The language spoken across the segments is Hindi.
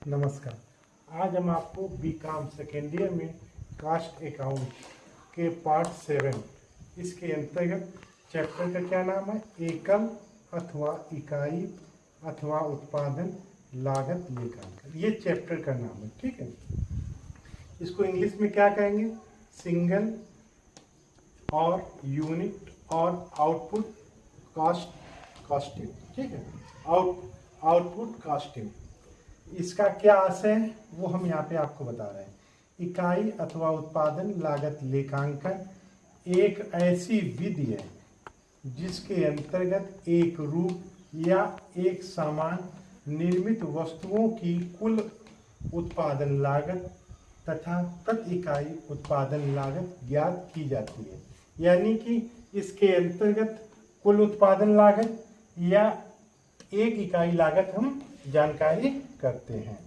नमस्कार। आज हम आपको बीकॉम सेकेंड ईयर में कास्ट अकाउंट के पार्ट 7 इसके अंतर्गत चैप्टर का क्या नाम है, एकल अथवा इकाई अथवा उत्पादन लागत लेखांकन। ये चैप्टर का नाम है, ठीक है। इसको इंग्लिश में क्या कहेंगे, सिंगल और यूनिट और आउटपुट कॉस्टिंग, ठीक है। आउटपुट कॉस्टिंग, इसका क्या आशय है वो हम यहाँ पे आपको बता रहे हैं। इकाई अथवा उत्पादन लागत लेखांकन एक ऐसी विधि है जिसके अंतर्गत एक रूप या एक समान निर्मित वस्तुओं की कुल उत्पादन लागत तथा प्रति इकाई उत्पादन लागत ज्ञात की जाती है। यानी कि इसके अंतर्गत कुल उत्पादन लागत या एक इकाई लागत हम जानकारी करते हैं।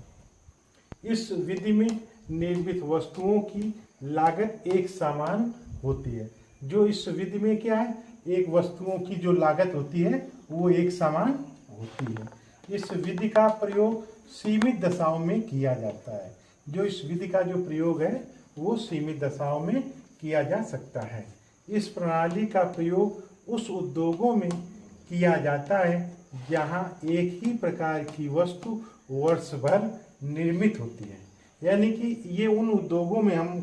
इस विधि में निर्मित वस्तुओं की लागत एक समान होती है। जो इस विधि में क्या है, एक वस्तुओं की जो लागत होती है वो एक समान होती है। इस विधि का प्रयोग सीमित दशाओं में किया जाता है। जो इस विधि का जो प्रयोग है वो सीमित दशाओं में किया जा सकता है। इस प्रणाली का प्रयोग उस उद्योगों में किया जाता है जहां एक ही प्रकार की वस्तु वर्ष भर निर्मित होती है। यानी कि ये उन उद्योगों में हम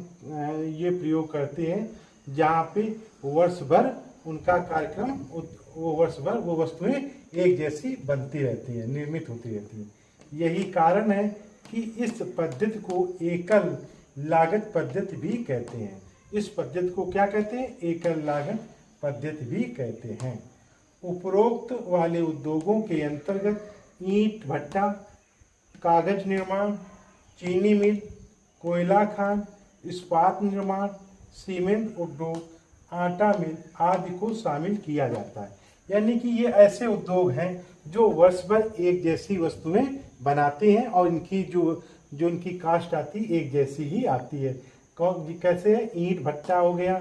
ये प्रयोग करते हैं जहाँ पे वर्ष भर उनका कार्यक्रम, वो वर्ष भर वो वस्तुएं एक जैसी बनती रहती है, निर्मित होती रहती है। यही कारण है कि इस पद्धति को एकल लागत पद्धति भी कहते हैं। इस पद्धति को क्या कहते हैं, एकल लागत पद्धति भी कहते हैं। उपरोक्त वाले उद्योगों के अंतर्गत ईंट भट्टा, कागज निर्माण, चीनी मिल, कोयला खान, इस्पात निर्माण, सीमेंट उद्योग, आटा मिल आदि को शामिल किया जाता है। यानी कि ये ऐसे उद्योग हैं जो वर्ष भर एक जैसी वस्तुएं बनाते हैं और इनकी जो इनकी कास्ट आती है एक जैसी ही आती है। कैसे है, ईंट भट्टा हो गया,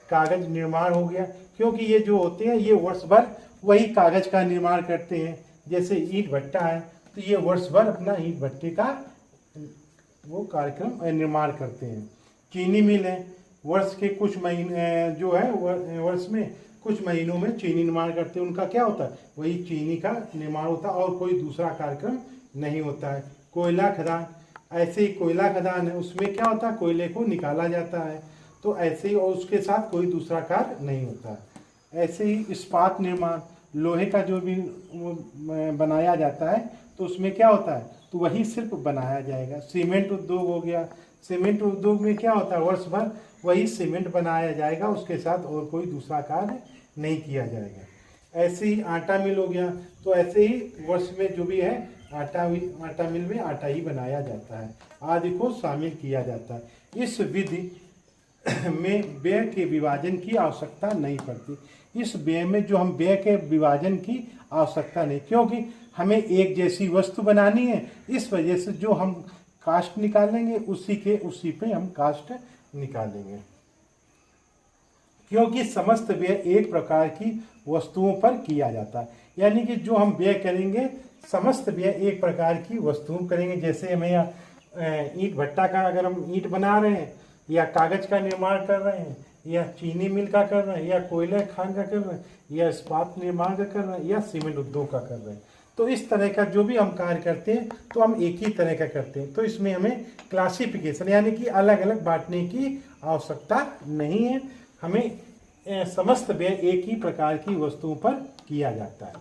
कागज निर्माण हो गया, क्योंकि ये जो होते हैं ये वर्ष भर वही कागज का निर्माण करते हैं। जैसे ईंट भट्टा है तो ये वर्ष भर अपना ईंट भट्टे का वो कार्यक्रम निर्माण करते हैं। चीनी मिल है, वर्ष के कुछ महीने जो है वर्ष में कुछ महीनों में चीनी निर्माण करते हैं। उनका क्या होता है, वही चीनी का निर्माण होता है और कोई दूसरा कार्यक्रम नहीं होता है। कोयला खदान, ऐसे ही कोयला खदान है, उसमें क्या होता है, कोयले को निकाला जाता है, तो ऐसे ही और उसके साथ कोई दूसरा कार्य नहीं होता। ऐसे ही इस्पात निर्माण, लोहे का जो भी बनाया जाता है तो उसमें क्या होता है, तो वही सिर्फ बनाया जाएगा। सीमेंट उद्योग हो गया, सीमेंट उद्योग में क्या होता है, वर्ष भर वही सीमेंट बनाया जाएगा, उसके साथ और कोई दूसरा कार्य नहीं किया जाएगा। ऐसे ही आटा मिल हो गया, तो ऐसे ही वर्ष में जो भी है आटा मिल में आटा ही बनाया जाता है, आदि को शामिल किया जाता है। इस विधि में व्यय के विभाजन की आवश्यकता नहीं पड़ती। इस व्यय में जो हम व्यय के विभाजन की आवश्यकता नहीं, क्योंकि हमें एक जैसी वस्तु बनानी है, इस वजह से जो हम कास्ट निकालेंगे उसी पे हम कास्ट निकालेंगे, क्योंकि समस्त व्यय एक प्रकार की वस्तुओं पर किया जाता है। यानी कि जो हम व्यय करेंगे समस्त व्यय एक प्रकार की वस्तुओं करेंगे। जैसे हमें ईंट भट्टा का अगर हम ईंट बना रहे हैं, या कागज का निर्माण कर रहे हैं, या चीनी मिल का कर रहे हैं, या कोयला खान का कर रहे हैं, या इस्पात निर्माण का कर रहे हैं, या सीमेंट उद्योग का कर रहे हैं, तो इस तरह का जो भी हम कार्य करते हैं तो हम एक ही तरह का करते हैं। तो इसमें हमें क्लासिफिकेशन यानी कि अलग अलग बांटने की आवश्यकता नहीं है। हमें समस्त व्यय एक ही प्रकार की वस्तुओं पर किया जाता है।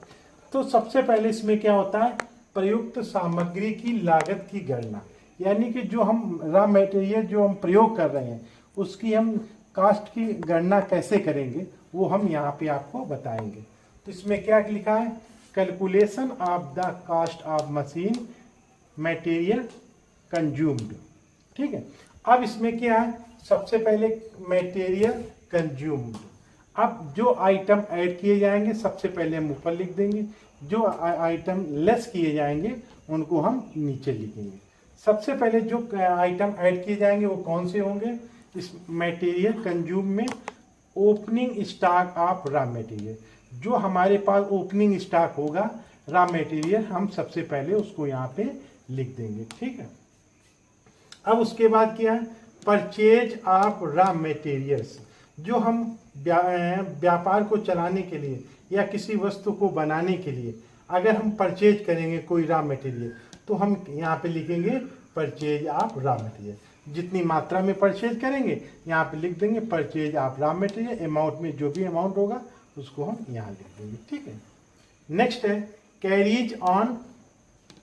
तो सबसे पहले इसमें क्या होता है, प्रयुक्त सामग्री की लागत की गणना, यानी कि जो हम रॉ मटेरियल जो हम प्रयोग कर रहे हैं उसकी हम कास्ट की गणना कैसे करेंगे वो हम यहाँ पे आपको बताएंगे। तो इसमें क्या लिखा है, calculation of the cost of machine material consumed, ठीक है। अब इसमें क्या है, सबसे पहले मटेरियल कंज्यूम्ड। अब जो आइटम ऐड किए जाएंगे सबसे पहले हम ऊपर लिख देंगे, जो आइटम लेस किए जाएंगे उनको हम नीचे लिखेंगे। सबसे पहले जो आइटम ऐड किए जाएंगे वो कौन से होंगे, इस मटेरियल कंज्यूम में opening stock of raw material, जो हमारे पास ओपनिंग स्टॉक होगा रॉ मटेरियल हम सबसे पहले उसको यहाँ पे लिख देंगे। ठीक है, अब उसके बाद क्या है, परचेज ऑफ रॉ मटेरियल्स, जो हम व्यापार को चलाने के लिए या किसी वस्तु को बनाने के लिए अगर हम परचेज करेंगे कोई रॉ मटेरियल, तो हम यहाँ पे लिखेंगे परचेज ऑफ रॉ मटेरियल। जितनी मात्रा में परचेज करेंगे यहाँ पे लिख देंगे purchase of raw material, amount में जो भी अमाउंट होगा उसको हम यहाँ लिख देंगे। ठीक है, नेक्स्ट है कैरीज ऑन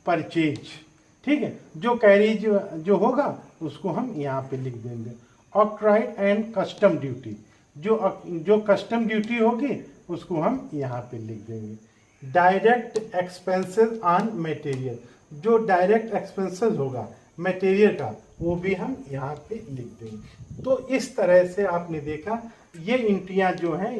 परचेज। ठीक है, जो कैरीज जो होगा उसको हम यहाँ पे लिख देंगे। ऑक्ट्राइड एंड कस्टम ड्यूटी, जो कस्टम ड्यूटी होगी उसको हम यहाँ पे लिख देंगे। डायरेक्ट एक्सपेंसेस ऑन मटेरियल, जो डायरेक्ट एक्सपेंसेस होगा मटेरियल का वो भी हम यहाँ पे लिख देंगे। तो इस तरह से आपने देखा ये इंटियाँ जो हैं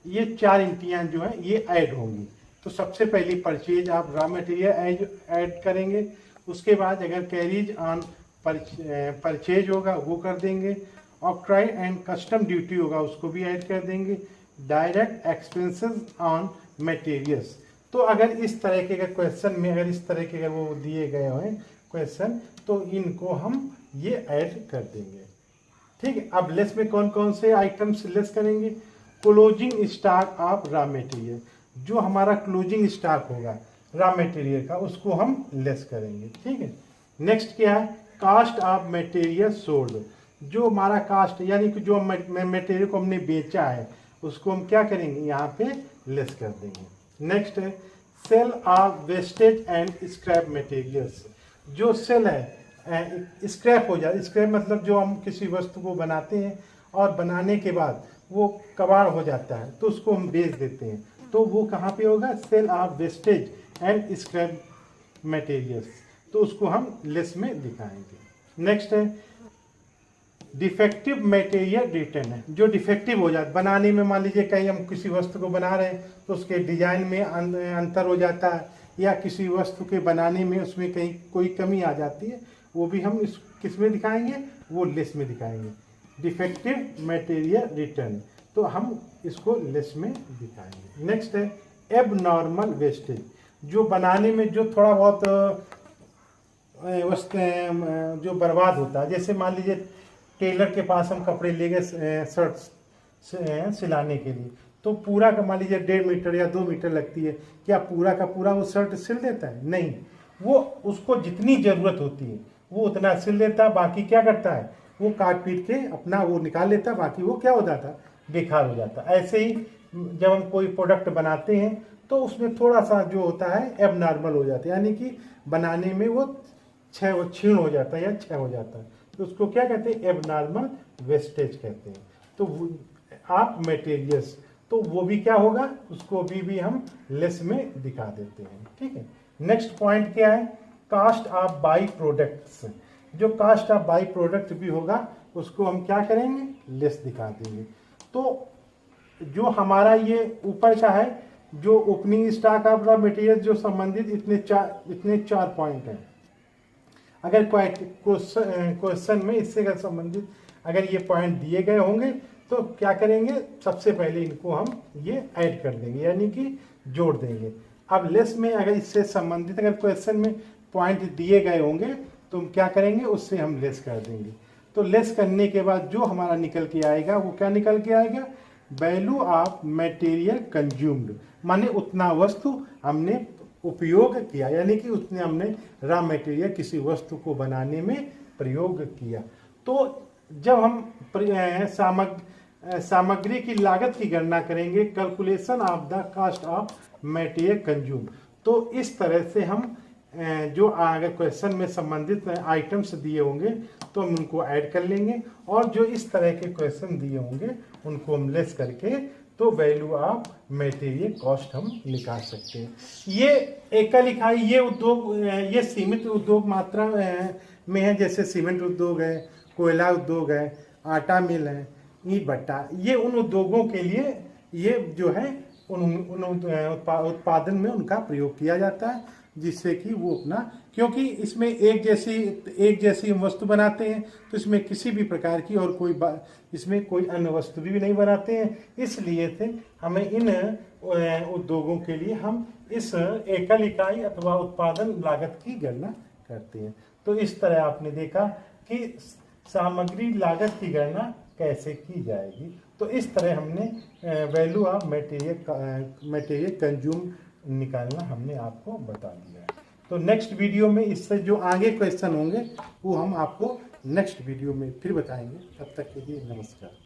ये 4 इंटियाँ जो हैं ये ऐड होंगी। तो सबसे पहली परचेज आप रॉ मटेरियल ऐड करेंगे, उसके बाद अगर कैरीज ऑन परचेज होगा वो कर देंगे, ऑक्ट्राइड एंड कस्टम ड्यूटी होगा उसको भी ऐड कर देंगे, डायरेक्ट एक्सपेंसेस ऑन मटेरियल्स। तो अगर इस तरह के अगर क्वेश्चन में अगर इस तरह के अगर वो दिए गए हैं क्वेश्चन, तो इनको हम ये ऐड कर देंगे। ठीक है, अब लेस में कौन कौन से आइटम्स लेस करेंगे, closing stock of raw material, जो हमारा क्लोजिंग स्टॉक होगा रॉ मटेरियल का उसको हम लेस करेंगे। ठीक है, नेक्स्ट क्या है, कास्ट ऑफ मटेरियल सोल्ड, जो हमारा कास्ट यानी कि जो मटेरियल को हमने बेचा है उसको हम क्या करेंगे यहाँ पे लेस कर देंगे। नेक्स्ट है sale of wastage and scrap materials, जो सेल है स्क्रैप हो जाए, स्क्रैप मतलब जो हम किसी वस्तु को बनाते हैं और बनाने के बाद वो कबाड़ हो जाता है तो उसको हम बेच देते हैं, तो वो कहाँ पे होगा, sale of wastage and scrap materials, तो उसको हम लेस में दिखाएंगे। नेक्स्ट है डिफेक्टिव मटेरियल रिटर्न है, जो डिफेक्टिव हो जाता बनाने में, मान लीजिए कहीं हम किसी वस्तु को बना रहे हैं तो उसके डिजाइन में अंतर हो जाता है या किसी वस्तु के बनाने में उसमें कहीं कोई कमी आ जाती है, वो भी हम इस किस में दिखाएंगे, वो लेस में दिखाएंगे। डिफेक्टिव मटेरियल रिटर्न, तो हम इसको लेस में दिखाएंगे। नेक्स्ट है एबनॉर्मल वेस्टेज, जो बनाने में जो थोड़ा बहुत वस्तुएं जो बर्बाद होता है, जैसे मान लीजिए टेलर के पास हम कपड़े ले गए शर्ट सिलाने के लिए, तो पूरा का मान लीजिए 1.5 मीटर या 2 मीटर लगती है, क्या पूरा का पूरा वो शर्ट सिल देता है, नहीं, वो उसको जितनी ज़रूरत होती है वो उतना सिल देता है, बाकी क्या करता है वो काट पीट के अपना वो निकाल लेता है, बाकी वो क्या हो जाता है, बेकार हो जाता है। ऐसे ही जब हम कोई प्रोडक्ट बनाते हैं तो उसमें थोड़ा सा जो होता है एबनॉर्मल हो जाता है, यानी कि बनाने में वो क्षीण हो जाता है या क्षय हो जाता है, तो उसको क्या कहते हैं, एबनॉर्मल वेस्टेज कहते हैं। तो आप मटेरियल्स, तो वो भी क्या होगा, उसको भी हम लेस में दिखा देते हैं। ठीक है, नेक्स्ट पॉइंट क्या है, कास्ट ऑफ बाई प्रोडक्ट्स, जो कास्ट ऑफ बाई प्रोडक्ट भी होगा उसको हम क्या करेंगे, लेस दिखा देंगे। तो जो हमारा ये ऊपर का है जो opening stock of raw material जो संबंधित इतने चार पॉइंट हैं। अगर क्वेश्चन में इससे संबंधित अगर ये पॉइंट दिए गए होंगे तो क्या करेंगे, सबसे पहले इनको हम ये ऐड कर देंगे यानी कि जोड़ देंगे। अब लेस में अगर इससे संबंधित अगर क्वेश्चन में पॉइंट दिए गए होंगे तो हम क्या करेंगे, उससे हम लेस कर देंगे। तो लेस करने के बाद जो हमारा निकल के आएगा वो क्या निकल के आएगा, वैल्यू ऑफ मटेरियल कंज्यूम्ड, माने उतना वस्तु हमने उपयोग किया, यानी कि उतने हमने रॉ मटेरियल किसी वस्तु को बनाने में प्रयोग किया। तो जब हम सामग्री की लागत की गणना करेंगे, calculation of the cost of material consume, तो इस तरह से हम जो अगर क्वेश्चन में संबंधित आइटम्स दिए होंगे तो हम उनको ऐड कर लेंगे, और जो इस तरह के क्वेश्चन दिए होंगे उनको हम लेस करके तो वैल्यू ऑफ मटेरियल कॉस्ट हम निकाल सकते हैं। ये एकल इकाई, ये उद्योग, ये सीमित उद्योग मात्रा में है, जैसे सीमेंट उद्योग है, कोयला उद्योग है, आटा मिल है, ईंट भट्टा, ये उन उद्योगों के लिए ये जो है उन उत्पादन में उनका प्रयोग किया जाता है, जिससे कि वो अपना, क्योंकि इसमें एक जैसी हम वस्तु बनाते हैं तो इसमें किसी भी प्रकार की और कोई इसमें कोई अन्य वस्तु भी नहीं बनाते हैं, इसलिए थे हमें इन उद्योगों के लिए हम इस एकल इकाई अथवा उत्पादन लागत की गणना करते हैं। तो इस तरह आपने देखा कि सामग्री लागत की गणना कैसे की जाएगी। तो इस तरह हमने वैल्यू ऑफ मटेरियल कंज्यूम निकालना हमने आपको बता दिया है। तो नेक्स्ट वीडियो में इससे जो आगे क्वेश्चन होंगे वो हम आपको नेक्स्ट वीडियो में फिर बताएंगे। तब तक के लिए नमस्कार।